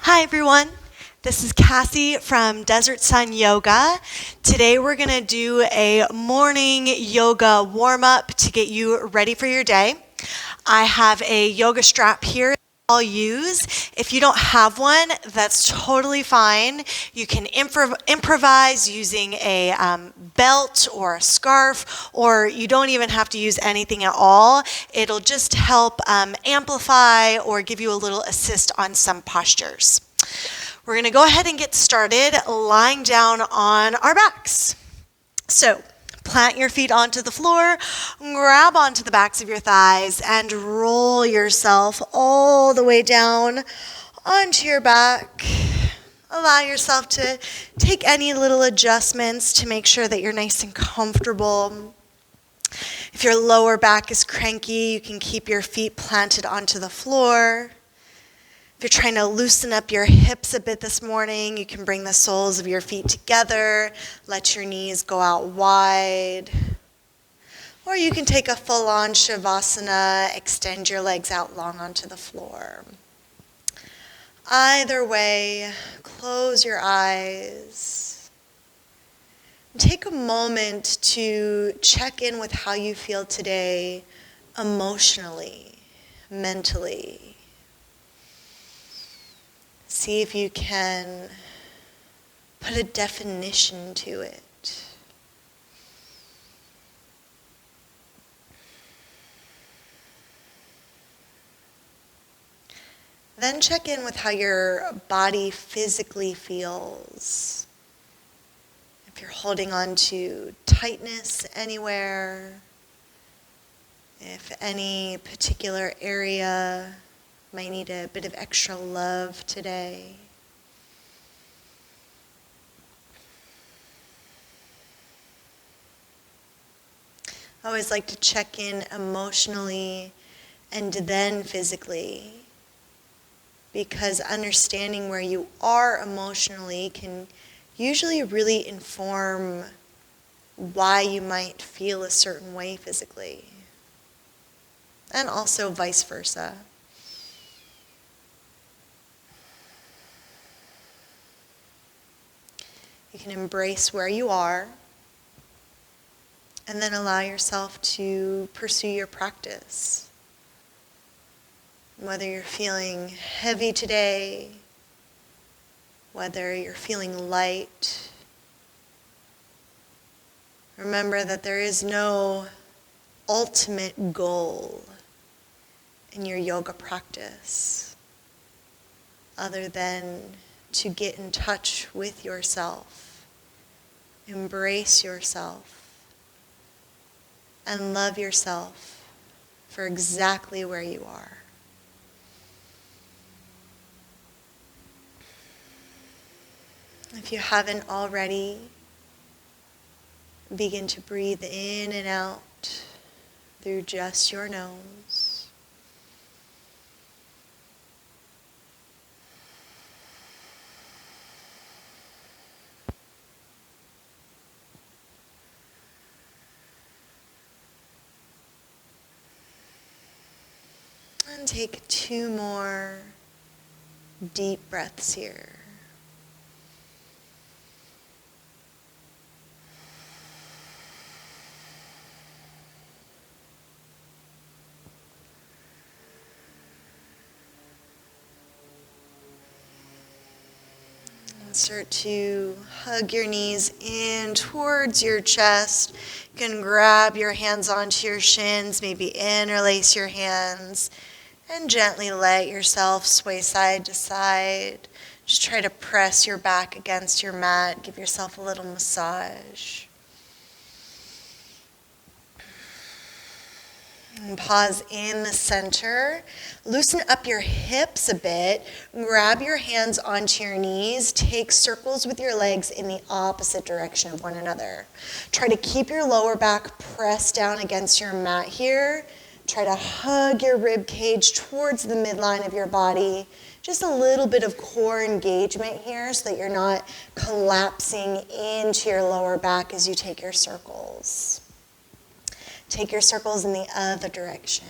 Hi everyone, this is Cassie from Desert Sun Yoga. Today we're going to do a morning yoga warm-up to get you ready for your day. I have a yoga strap here I'll use. If you don't have one, that's totally fine. You can improvise using a belt or a scarf, or you don't even have to use anything at all. It'll just help amplify or give you a little assist on some postures. We're going to go ahead and get started lying down on our backs. So, plant your feet onto the floor, grab onto the backs of your thighs, and roll yourself all the way down onto your back. Allow yourself to take any little adjustments to make sure that you're nice and comfortable. If your lower back is cranky, you can keep your feet planted onto the floor. If you're trying to loosen up your hips a bit this morning, you can bring the soles of your feet together, let your knees go out wide. Or you can take a full-on Shavasana, extend your legs out long onto the floor. Either way, close your eyes. Take a moment to check in with how you feel today emotionally, mentally. See if you can put a definition to it. Then check in with how your body physically feels. If you're holding on to tightness anywhere, if any particular area might need a bit of extra love today. I always like to check in emotionally and then physically, because understanding where you are emotionally can usually really inform why you might feel a certain way physically, and also vice versa. You can embrace where you are and then allow yourself to pursue your practice. Whether you're feeling heavy today, whether you're feeling light, remember that there is no ultimate goal in your yoga practice other than to get in touch with yourself. Embrace yourself and love yourself for exactly where you are. If you haven't already, begin to breathe in and out through just your nose. And take 2 more deep breaths here. Start to hug your knees in towards your chest. You can grab your hands onto your shins, maybe interlace your hands, and gently let yourself sway side to side. Just try to press your back against your mat. Give yourself a little massage. And pause in the center. Loosen up your hips a bit. Grab your hands onto your knees. Take circles with your legs in the opposite direction of one another. Try to keep your lower back pressed down against your mat here. Try to hug your rib cage towards the midline of your body. Just a little bit of core engagement here so that you're not collapsing into your lower back as you take your circles. Take your circles in the other direction.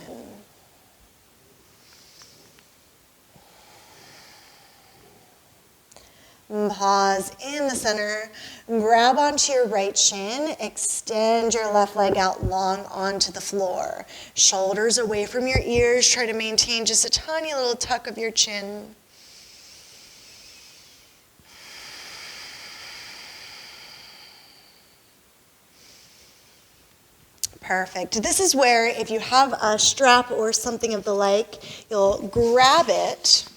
Pause in the center. Grab onto your right shin. Extend your left leg out long onto the floor. Shoulders away from your ears. Try to maintain just a tiny little tuck of your chin. Perfect. This is where if you have a strap or something of the like, you'll grab it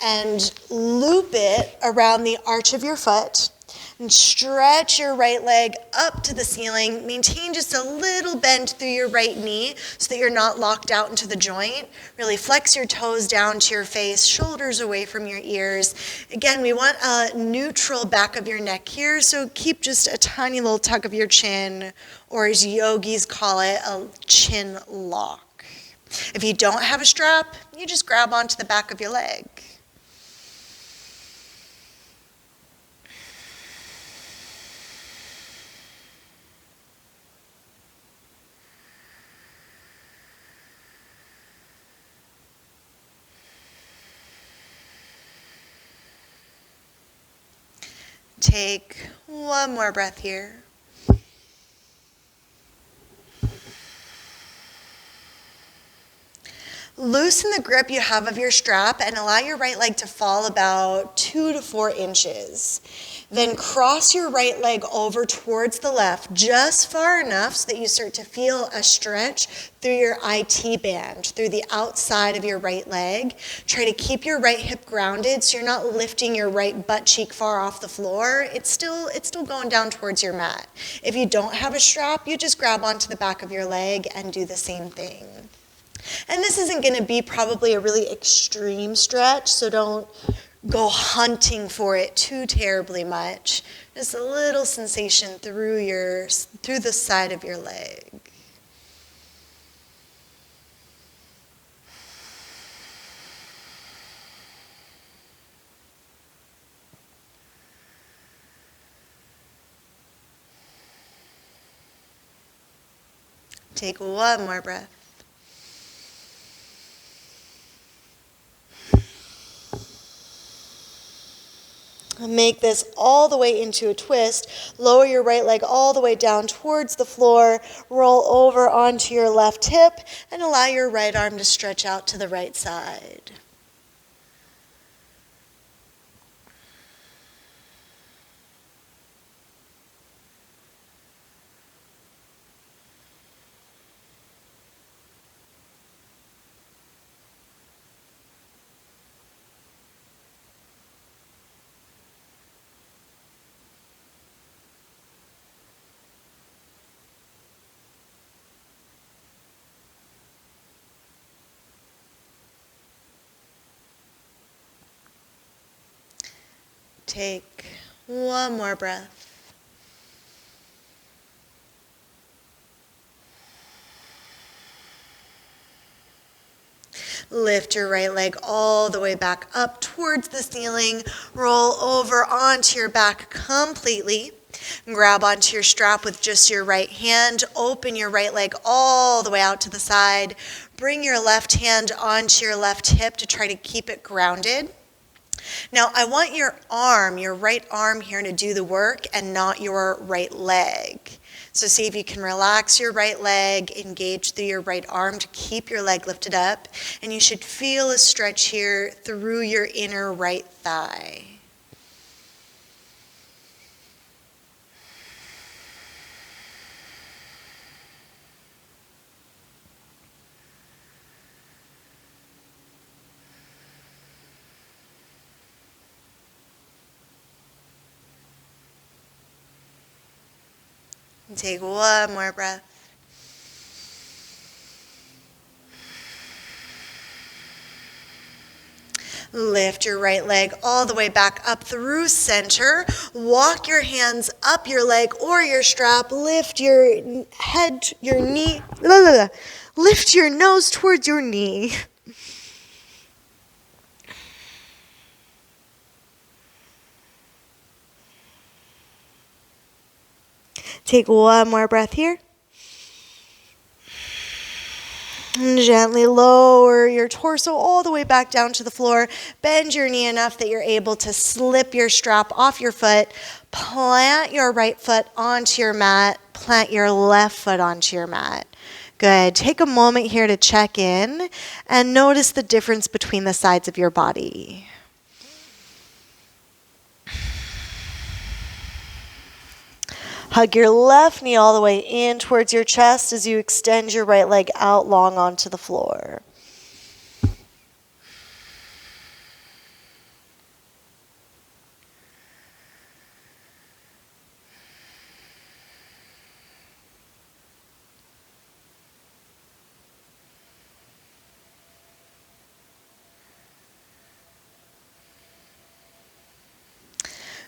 and loop it around the arch of your foot and stretch your right leg up to the ceiling. Maintain just a little bend through your right knee so that you're not locked out into the joint. Really flex your toes down to your face, shoulders away from your ears. Again, we want a neutral back of your neck here, so keep just a tiny little tuck of your chin, or as yogis call it, a chin lock. If you don't have a strap, you just grab onto the back of your leg. Take one more breath here. Loosen the grip you have of your strap and allow your right leg to fall about 2 to 4 inches. Then cross your right leg over towards the left, just far enough so that you start to feel a stretch through your IT band, through the outside of your right leg. Try to keep your right hip grounded so you're not lifting your right butt cheek far off the floor. It's still going down towards your mat. If you don't have a strap, you just grab onto the back of your leg and do the same thing. And this isn't going to be probably a really extreme stretch, so don't go hunting for it too terribly much. Just a little sensation through the side of your leg. Take one more breath. Make this all the way into a twist. Lower your right leg all the way down towards the floor. Roll over onto your left hip and allow your right arm to stretch out to the right side. Take one more breath. Lift your right leg all the way back up towards the ceiling. Roll over onto your back completely. Grab onto your strap with just your right hand. Open your right leg all the way out to the side. Bring your left hand onto your left hip to try to keep it grounded. Now, I want your right arm here to do the work and not your right leg. So see if you can relax your right leg, engage through your right arm to keep your leg lifted up, and you should feel a stretch here through your inner right thigh. And take one more breath. Lift your right leg all the way back up through center. Walk your hands up your leg or your strap. Lift your head, your knee, lift your nose towards your knee. Take one more breath here. And gently lower your torso all the way back down to the floor. Bend your knee enough that you're able to slip your strap off your foot. Plant your right foot onto your mat. Plant your left foot onto your mat. Good. Take a moment here to check in and notice the difference between the sides of your body. Hug your left knee all the way in towards your chest as you extend your right leg out long onto the floor.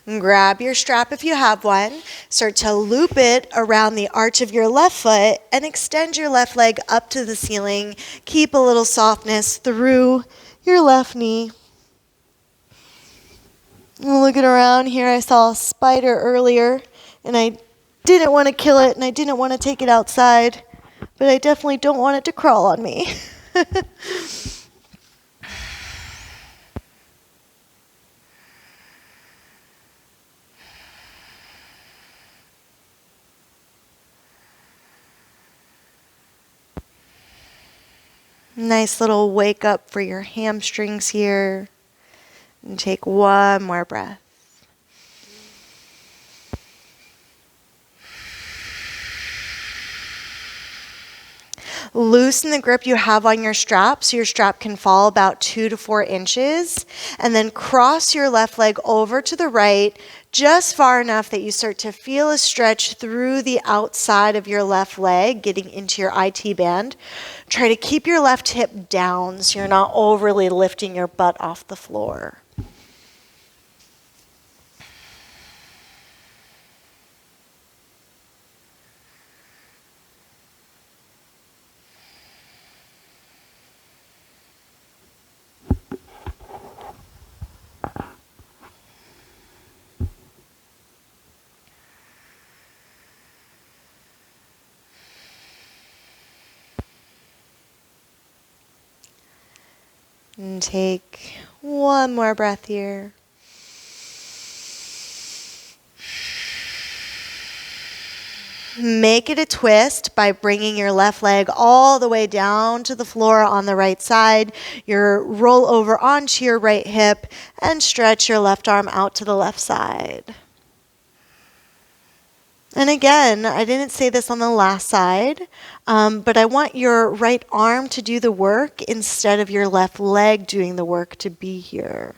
Grab your strap if you have one. Start to loop it around the arch of your left foot and extend your left leg up to the ceiling. Keep a little softness through your left knee. Looking around here, I saw a spider earlier, and I didn't want to kill it, and I didn't want to take it outside, but I definitely don't want it to crawl on me. Nice little wake up for your hamstrings here. And take one more breath. Loosen the grip you have on your strap so your strap can fall about 2 to 4 inches. And then cross your left leg over to the right just far enough that you start to feel a stretch through the outside of your left leg, getting into your IT band. Try to keep your left hip down so you're not overly lifting your butt off the floor. And take one more breath here. Make it a twist by bringing your left leg all the way down to the floor on the right side. Your roll over onto your right hip and stretch your left arm out to the left side. And again, I didn't say this on the last side, but I want your right arm to do the work instead of your left leg doing the work to be here.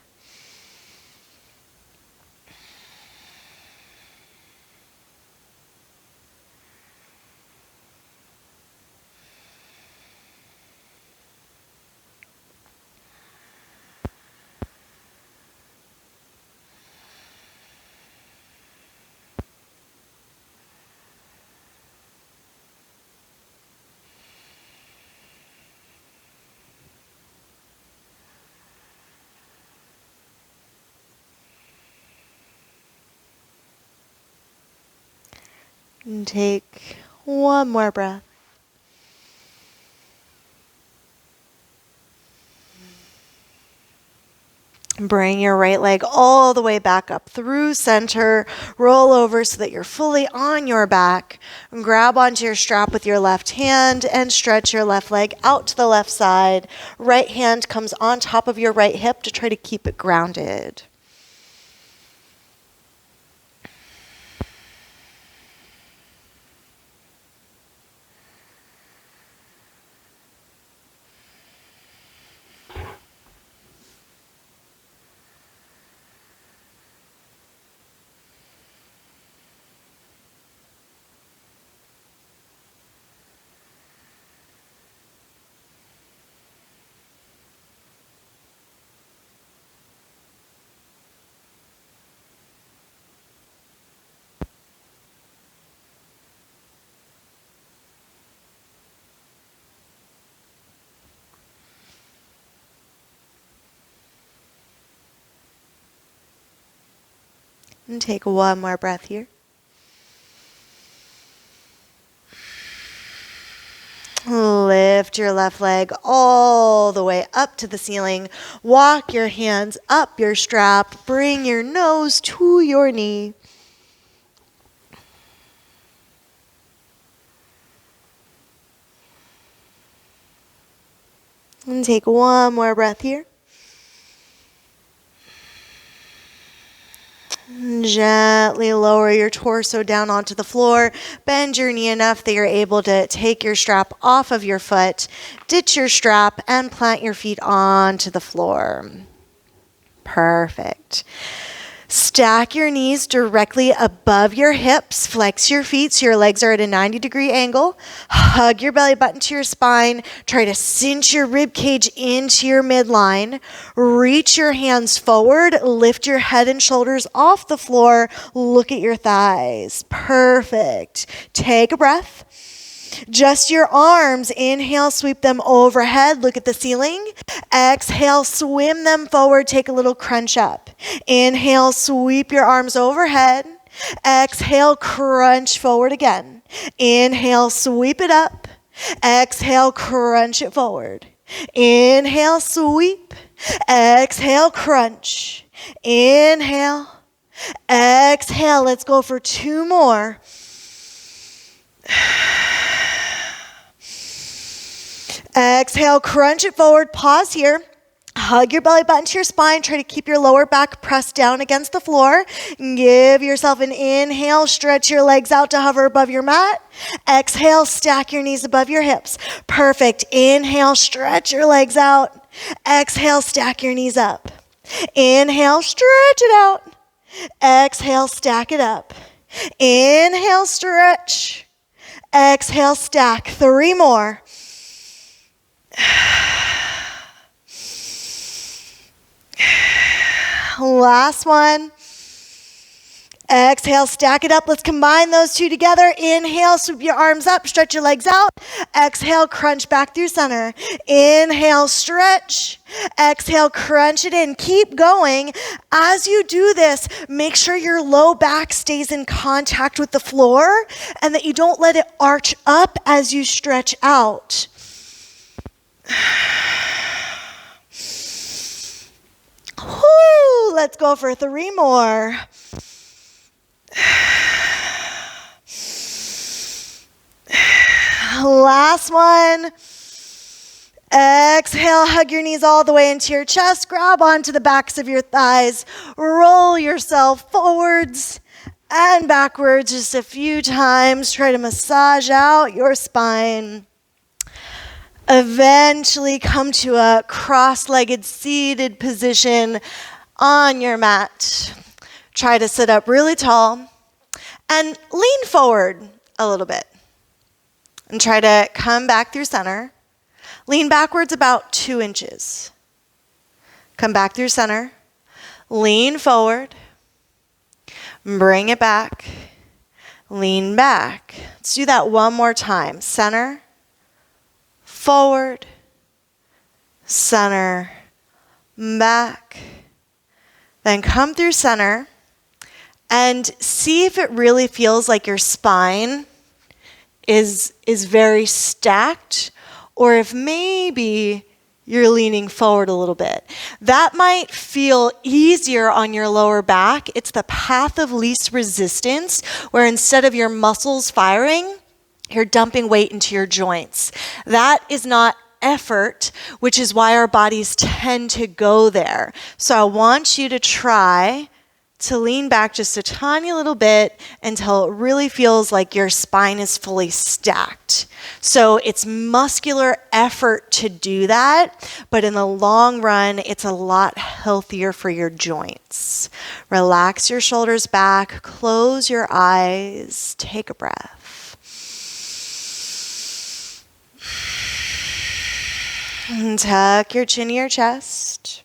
And take one more breath. Bring your right leg all the way back up through center. Roll over so that you're fully on your back. Grab onto your strap with your left hand and stretch your left leg out to the left side. Right hand comes on top of your right hip to try to keep it grounded. And take one more breath here. Lift your left leg all the way up to the ceiling. Walk your hands up your strap. Bring your nose to your knee. And take one more breath here. Gently lower your torso down onto the floor. Bend your knee enough that you're able to take your strap off of your foot. Ditch your strap and plant your feet onto the floor. Perfect. Stack your knees directly above your hips. Flex your feet so your legs are at a 90-degree angle. Hug your belly button to your spine. Try to cinch your rib cage into your midline. Reach your hands forward. Lift your head and shoulders off the floor. Look at your thighs. Perfect. Take a breath. Just your arms. Inhale, sweep them overhead. Look at the ceiling. Exhale, swim them forward. Take a little crunch up. Inhale, sweep your arms overhead. Exhale, crunch forward again. Inhale, sweep it up. Exhale, crunch it forward. Inhale, sweep. Exhale, crunch. Inhale. Exhale. Let's go for 2 more. Exhale, crunch it forward. Pause here. Hug your belly button to your spine. Try to keep your lower back pressed down against the floor. Give yourself an inhale. Stretch your legs out to hover above your mat. Exhale, stack your knees above your hips. Perfect. Inhale, stretch your legs out. Exhale, stack your knees up. Inhale, stretch it out. Exhale, stack it up. Inhale, stretch. Exhale, stack. 3 more. Last one. Exhale, stack it up. Let's combine those 2 together. Inhale, sweep your arms up, stretch your legs out. Exhale, crunch back through center. Inhale, stretch. Exhale, crunch it in. Keep going. As you do this, make sure your low back stays in contact with the floor and that you don't let it arch up as you stretch out. Whoo, let's go for 3 more. Last one. Exhale, hug your knees all the way into your chest. Grab onto the backs of your thighs. Roll yourself forwards and backwards just a few times. Try to massage out your spine. Eventually come to a cross-legged seated position on your mat. Try to sit up really tall and lean forward a little bit. And try to come back through center. Lean backwards about 2 inches. Come back through center. Lean forward. Bring it back. Lean back. Let's do that one more time. Center. Forward. Center. Back. Then come through center. And see if it really feels like your spine is very stacked, or if maybe you're leaning forward a little bit. That might feel easier on your lower back. It's the path of least resistance, where instead of your muscles firing, you're dumping weight into your joints. That is not effort, which is why our bodies tend to go there. So I want you to try to lean back just a tiny little bit until it really feels like your spine is fully stacked. So it's muscular effort to do that, but in the long run, it's a lot healthier for your joints. Relax your shoulders back, close your eyes, take a breath. And tuck your chin to your chest.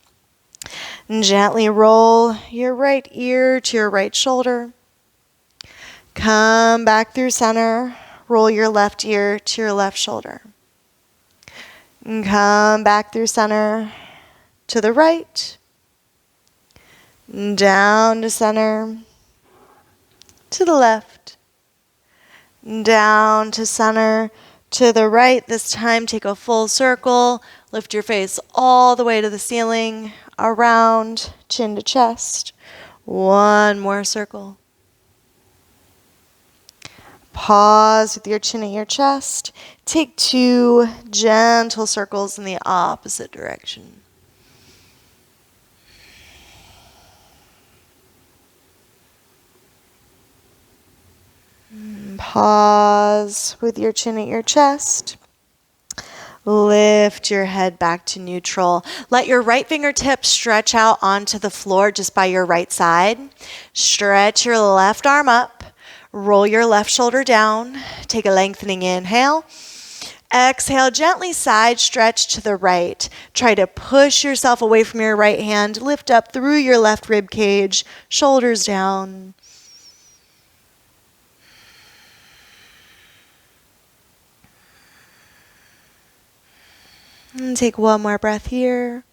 Gently roll your right ear to your right shoulder. Come back through center. Roll your left ear to your left shoulder. And come back through center to the right. Down to center. To the left. Down to center. To the right this time, take a full circle. Lift your face all the way to the ceiling, around, chin to chest. One more circle. Pause with your chin at your chest. Take 2 gentle circles in the opposite direction. Pause with your chin at your chest. Lift your head back to neutral. Let your right fingertips stretch out onto the floor just by your right side. Stretch your left arm up. Roll your left shoulder down. Take a lengthening inhale. Exhale, gently side stretch to the right. Try to push yourself away from your right hand. Lift up through your left rib cage. Shoulders down. And take one more breath here.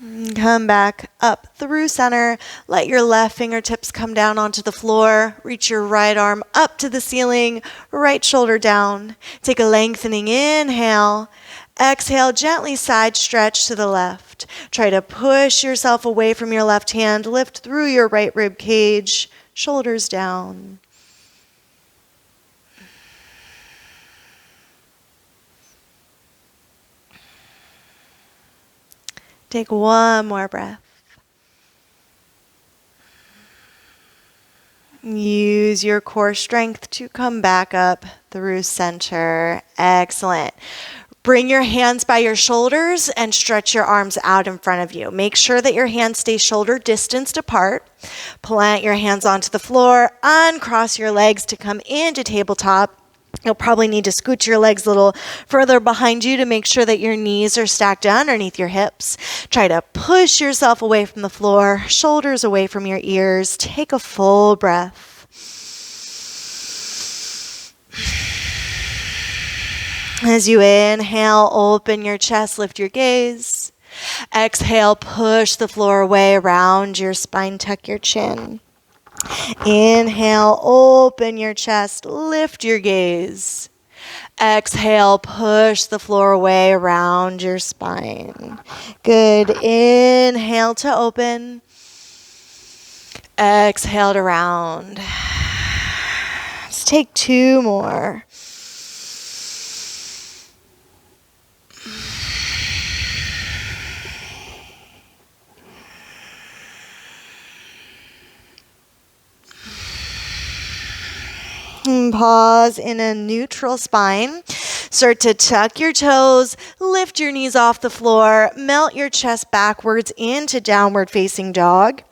And come back up through center. Let your left fingertips come down onto the floor. Reach your right arm up to the ceiling. Right shoulder down. Take a lengthening inhale. Exhale, gently side stretch to the left. Try to push yourself away from your left hand. Lift through your right rib cage. Shoulders down. Take one more breath. Use your core strength to come back up through center. Excellent. Bring your hands by your shoulders and stretch your arms out in front of you. Make sure that your hands stay shoulder distanced apart. Plant your hands onto the floor. Uncross your legs to come into tabletop. You'll probably need to scoot your legs a little further behind you to make sure that your knees are stacked underneath your hips. Try to push yourself away from the floor, shoulders away from your ears. Take a full breath. As you inhale, open your chest, lift your gaze. Exhale, push the floor away around your spine, tuck your chin. Inhale, open your chest, lift your gaze. Exhale, push the floor away around your spine. Good. Inhale to open. Exhale to round. Let's take 2 more. And pause in a neutral spine. Start to tuck your toes, lift your knees off the floor, melt your chest backwards into downward facing dog.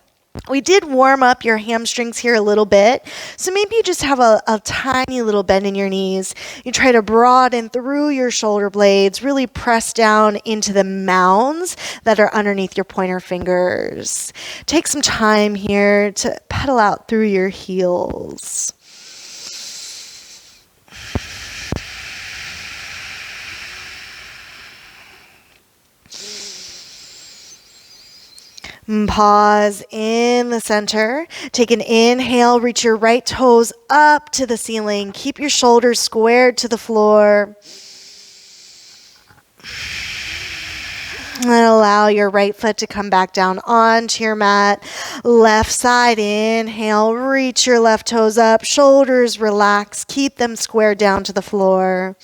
We did warm up your hamstrings here a little bit, so maybe you just have a tiny little bend in your knees. You try to broaden through your shoulder blades, really press down into the mounds that are underneath your pointer fingers. Take some time here to pedal out through your heels. Pause in the center. Take an inhale, reach your right toes up to the ceiling. Keep your shoulders squared to the floor. And allow your right foot to come back down onto your mat. Left side, inhale, reach your left toes up. Shoulders relax. Keep them squared down to the floor.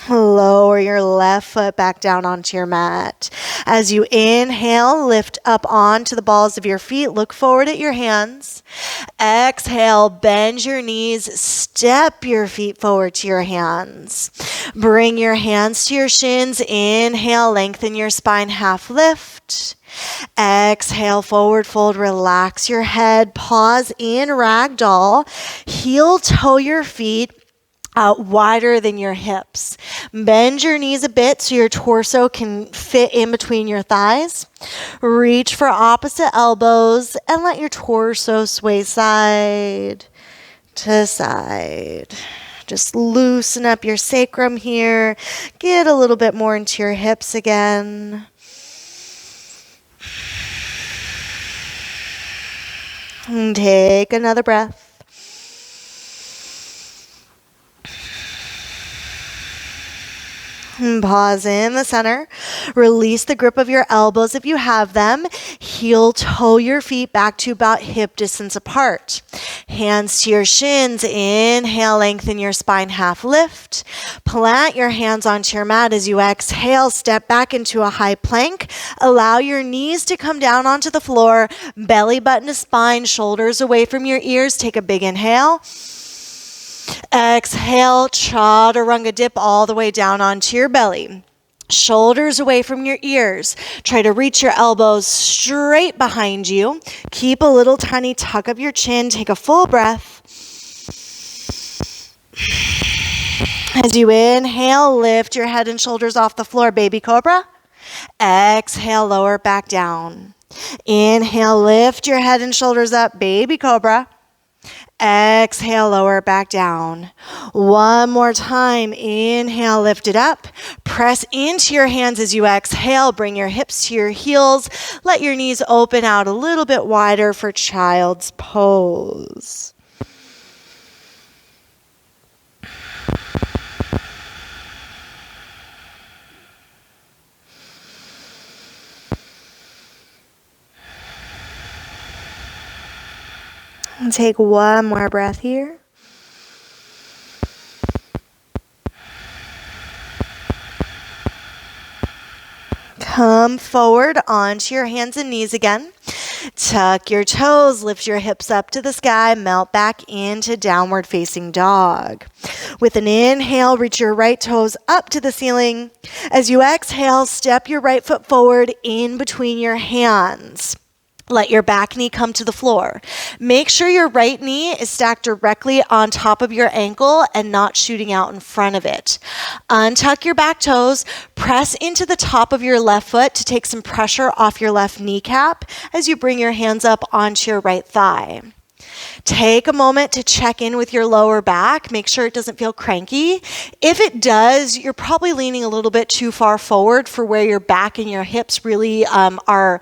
Lower your left foot back down onto your mat. As you inhale, lift up onto the balls of your feet. Look forward at your hands. Exhale, bend your knees. Step your feet forward to your hands. Bring your hands to your shins. Inhale, lengthen your spine, half lift. Exhale, forward fold, relax your head. Pause in ragdoll. Heel toe your feet out wider than your hips. Bend your knees a bit so your torso can fit in between your thighs. Reach for opposite elbows and let your torso sway side to side. Just loosen up your sacrum here. Get a little bit more into your hips again. And take another breath. And pause in the center. Release the grip of your elbows if you have them. Heel toe your feet back to about hip distance apart. Hands to your shins. Inhale, lengthen your spine, half lift. Plant your hands onto your mat as you exhale. Step back into a high plank. Allow your knees to come down onto the floor. Belly button to spine, shoulders away from your ears. Take a big inhale. Exhale, chaturanga dip all the way down onto your belly. Shoulders away from your ears. Try to reach your elbows straight behind you. Keep a little tiny tuck of your chin. Take a full breath. As you inhale, lift your head and shoulders off the floor, baby cobra. Exhale, lower back down. Inhale, lift your head and shoulders up, baby cobra. Exhale, lower back down. One more time. Inhale, lift it up. Press into your hands as you exhale. Bring your hips to your heels. Let your knees open out a little bit wider for child's pose. And take one more breath here. Come forward onto your hands and knees again. Tuck your toes, lift your hips up to the sky, melt back into downward facing dog. With an inhale, reach your right toes up to the ceiling. As you exhale, step your right foot forward in between your hands. Let your back knee come to the floor. Make sure your right knee is stacked directly on top of your ankle and not shooting out in front of it. Untuck your back toes. Press into the top of your left foot to take some pressure off your left kneecap as you bring your hands up onto your right thigh. Take a moment to check in with your lower back. Make sure it doesn't feel cranky. If it does, you're probably leaning a little bit too far forward for where your back and your hips really are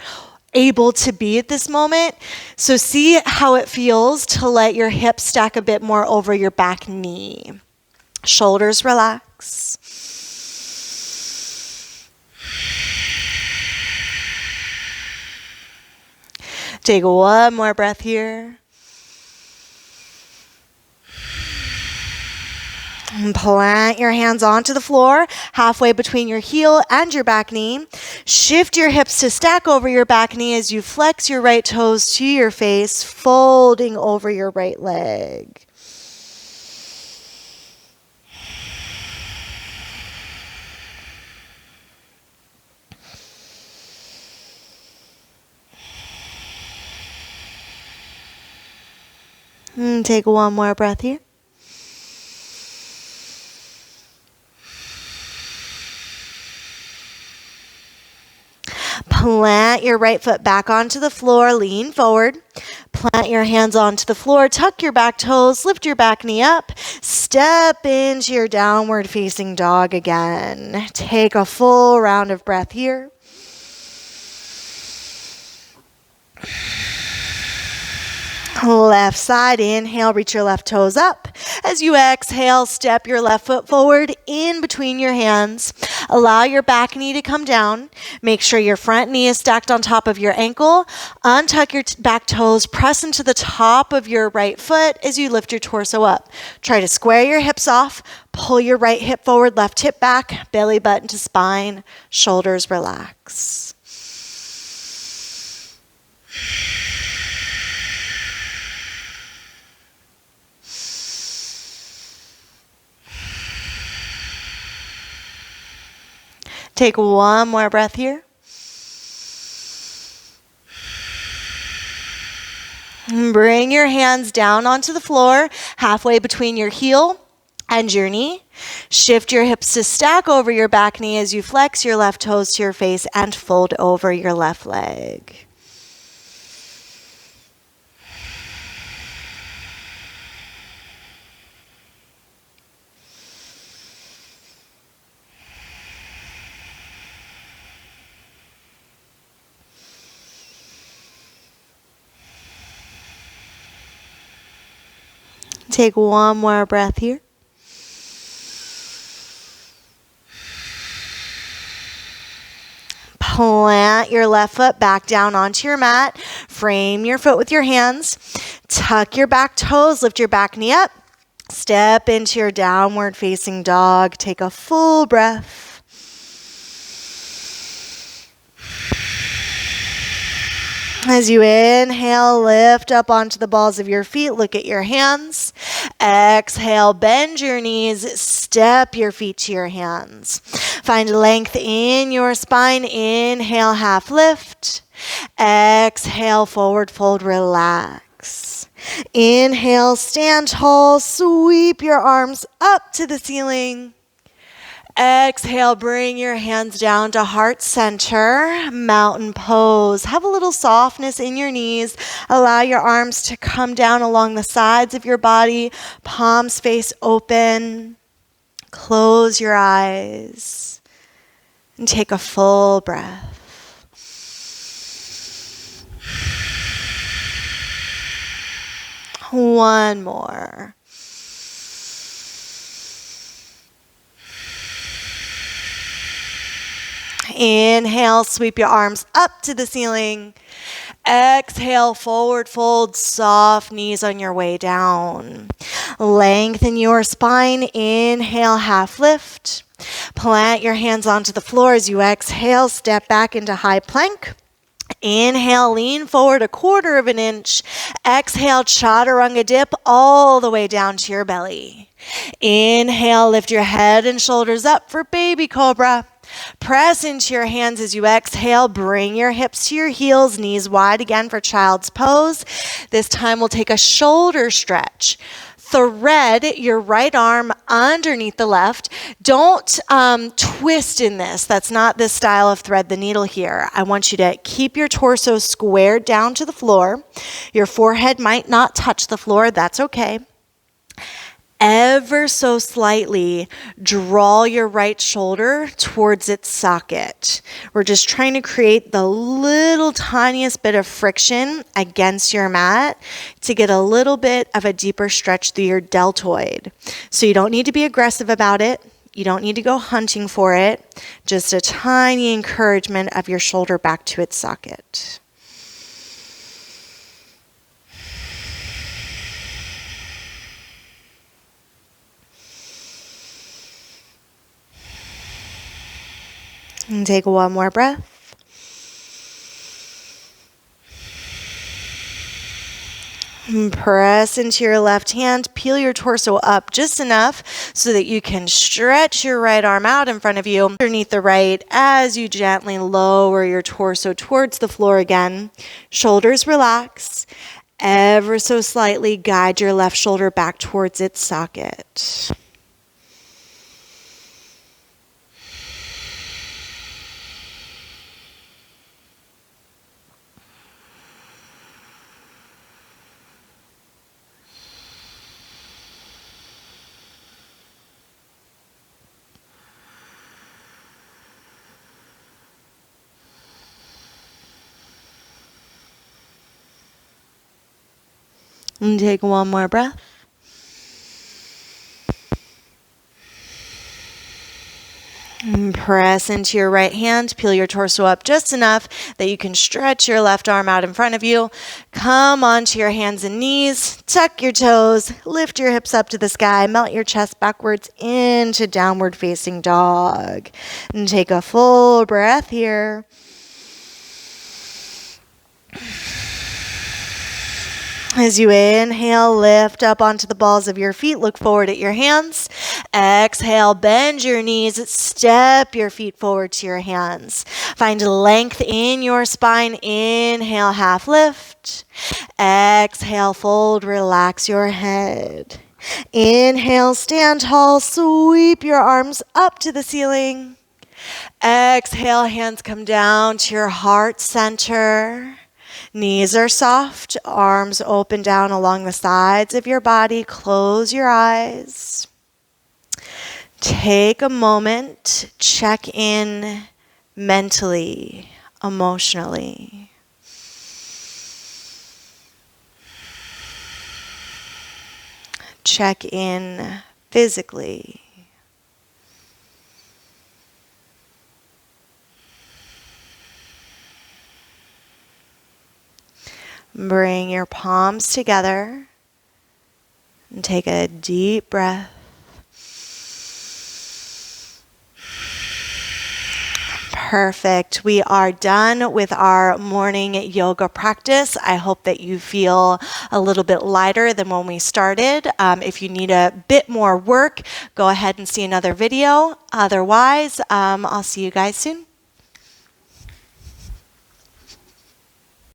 able to be at this moment. So see how it feels to let your hips stack a bit more over your back knee. Shoulders relax. Take one more breath here. And plant your hands onto the floor, halfway between your heel and your back knee. Shift your hips to stack over your back knee as you flex your right toes to your face, folding over your right leg. And take one more breath here. Plant your right foot back onto the floor, lean forward. Plant your hands onto the floor, tuck your back toes, lift your back knee up. Step into your downward facing dog again. Take a full round of breath here. Left side, inhale, reach your left toes up. As you exhale, step your left foot forward in between your hands. Allow your back knee to come down. Make sure your front knee is stacked on top of your ankle. Untuck your back toes, press into the top of your right foot as you lift your torso up. Try to square your hips off. Pull your right hip forward, left hip back, belly button to spine, shoulders relax. Take one more breath here. Bring your hands down onto the floor, halfway between your heel and your knee. Shift your hips to stack over your back knee as you flex your left toes to your face and fold over your left leg. Take one more breath here. Plant your left foot back down onto your mat. Frame your foot with your hands. Tuck your back toes. Lift your back knee up. Step into your downward facing dog. Take a full breath. As you inhale, lift up onto the balls of your feet. Look at your hands. Exhale, bend your knees. Step your feet to your hands. Find length in your spine. Inhale, half lift. Exhale, forward fold, relax. Inhale, stand tall. Sweep your arms up to the ceiling. Exhale, bring your hands down to heart center, mountain pose. Have a little softness in your knees. Allow your arms to come down along the sides of your body, palms face open. Close your eyes and take a full breath. One more. Inhale, sweep your arms up to the ceiling. Exhale, forward fold, soft knees on your way down. Lengthen your spine. Inhale, half lift. Plant your hands onto the floor as you exhale. Step back into high plank. Inhale, lean forward 1/4 of an inch. Exhale, chaturanga dip all the way down to your belly. Inhale, lift your head and shoulders up for baby cobra. Press into your hands as you exhale. Bring your hips to your heels, knees wide again for child's pose. This time we'll take a shoulder stretch. Thread your right arm underneath the left. Don't twist in this. That's not this style of thread the needle here. I want you to keep your torso squared down to the floor. Your forehead might not touch the floor. That's okay. Ever so slightly, draw your right shoulder towards its socket. We're just trying to create the little tiniest bit of friction against your mat to get a little bit of a deeper stretch through your deltoid. So you don't need to be aggressive about it. You don't need to go hunting for it. Just a tiny encouragement of your shoulder back to its socket. And take one more breath. And press into your left hand. Peel your torso up just enough so that you can stretch your right arm out in front of you underneath the right as you gently lower your torso towards the floor again. Shoulders relax. Ever so slightly guide your left shoulder back towards its socket. And take one more breath. And press into your right hand. Peel your torso up just enough that you can stretch your left arm out in front of you. Come onto your hands and knees. Tuck your toes. Lift your hips up to the sky. Melt your chest backwards into downward facing dog. And take a full breath here. As you inhale, lift up onto the balls of your feet. Look forward at your hands. Exhale, bend your knees. Step your feet forward to your hands. Find length in your spine. Inhale, half lift. Exhale, fold, relax your head. Inhale, stand tall. Sweep your arms up to the ceiling. Exhale, hands come down to your heart center. Knees are soft, arms open down along the sides of your body. Close your eyes. Take a moment, check in mentally, emotionally. check in physically. Bring your palms together and take a deep breath. Perfect. We are done with our morning yoga practice. I hope that you feel a little bit lighter than when we started. If you need a bit more work, go ahead and see another video. Otherwise, I'll see you guys soon.